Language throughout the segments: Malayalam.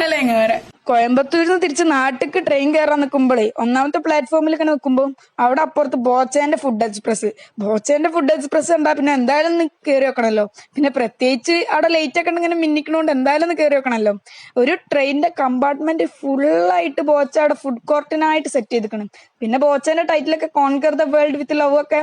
അല്ലെ വരെ കോയമ്പത്തൂരിൽ നിന്ന് തിരിച്ച് നാട്ടിക്ക് ട്രെയിൻ കയറാൻ നിൽക്കുമ്പോഴേ ഒന്നാമത്തെ പ്ലാറ്റ്ഫോമിൽ ഇങ്ങനെ നിൽക്കുമ്പോൾ അവിടെ അപ്പുറത്ത് ബോച്ചേന്റെ ഫുഡ് എക്സ്പ്രസ് ഉണ്ടാ പിന്നെ എന്തായാലും ഒന്ന് കയറി വെക്കണല്ലോ. പിന്നെ പ്രത്യേകിച്ച് അവിടെ ലേറ്റ് ഒക്കെ ഇങ്ങനെ മിന്നിക്കണോണ്ട് എന്തായാലും ഒന്ന് കയറി വെക്കണല്ലോ. ഒരു ട്രെയിനിന്റെ കമ്പാർട്ട്മെന്റ് ഫുള്ളായിട്ട് ബോച്ച അവിടെ ഫുഡ് കോർട്ടിനായിട്ട് സെറ്റ് ചെയ്തിക്കണം. പിന്നെ ബോച്ചേന്റെ ടൈറ്റിലൊക്കെ conquer the world with love ഒക്കെ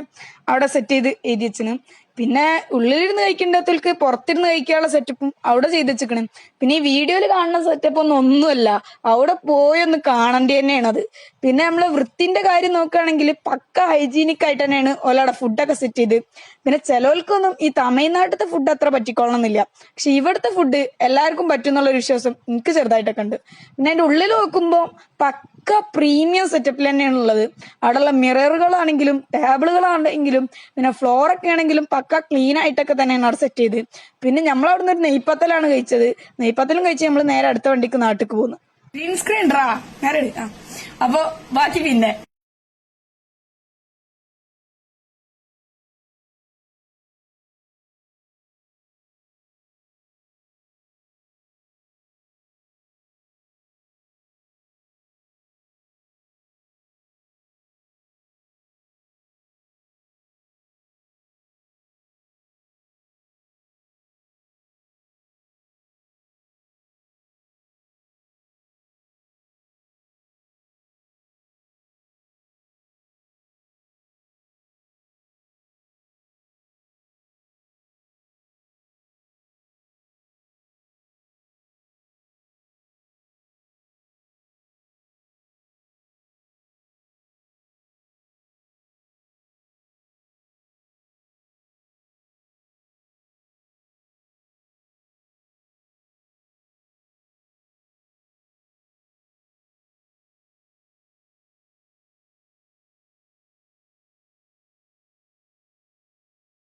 അവിടെ സെറ്റ് ചെയ്ത് എഴുതി വെച്ചിന്. പിന്നെ ഉള്ളിലിരുന്ന് കഴിക്കേണ്ടവർക്ക് പുറത്തിരുന്ന് കഴിക്കാനുള്ള സെറ്റപ്പും അവിടെ ചെയ്ത് വെച്ചിക്കണം. പിന്നെ ഈ വീഡിയോയിൽ കാണുന്ന സെറ്റപ്പ് ഒന്നുമല്ല, അവിടെ പോയി ഒന്ന് കാണേണ്ടി തന്നെയാണ് അത്. പിന്നെ നമ്മള് വൃത്തിന്റെ കാര്യം നോക്കുകയാണെങ്കിൽ പക്ക ഹൈജീനിക് ആയിട്ട് തന്നെയാണ് ഓലവിടെ ഫുഡൊക്കെ സെറ്റ് ചെയ്ത്. പിന്നെ ചിലവർക്കൊന്നും ഈ തമിഴ്നാട്ടിലത്തെ ഫുഡ് അത്ര പറ്റിക്കൊള്ളണമെന്നില്ല, പക്ഷെ ഇവിടുത്തെ ഫുഡ് എല്ലാവർക്കും പറ്റും എന്നുള്ളൊരു വിശ്വാസം എനിക്ക് ചെറുതായിട്ടൊക്കെ ഉണ്ട്. പിന്നെ അതിന്റെ ഉള്ളിൽ നോക്കുമ്പോൾ പക്ക പ്രീമിയം സെറ്റപ്പിൽ തന്നെയാണ് ഉള്ളത്. അവിടെയുള്ള മിററുകളാണെങ്കിലും ടേബിളുകളാണെങ്കിലും പിന്നെ ഫ്ലോർ ഒക്കെ ആണെങ്കിലും പക്ക ക്ലീൻ ആയിട്ടൊക്കെ തന്നെയാണ് അവിടെ സെറ്റ് ചെയ്ത്. പിന്നെ നമ്മൾ അവിടെ നിന്ന് ഒരു നെയ്പ്പത്തലാണ് കഴിച്ചത്. നെയ്പ്പത്തലും കഴിച്ച് നമ്മൾ നേരെ അടുത്ത വണ്ടിക്ക് നാട്ടിക്ക് പോകുന്നു. ഗ്രീൻ സ്ക്രീൻ ഡ്രാ നേരെ അപ്പൊ ബാക്കി പിന്നെ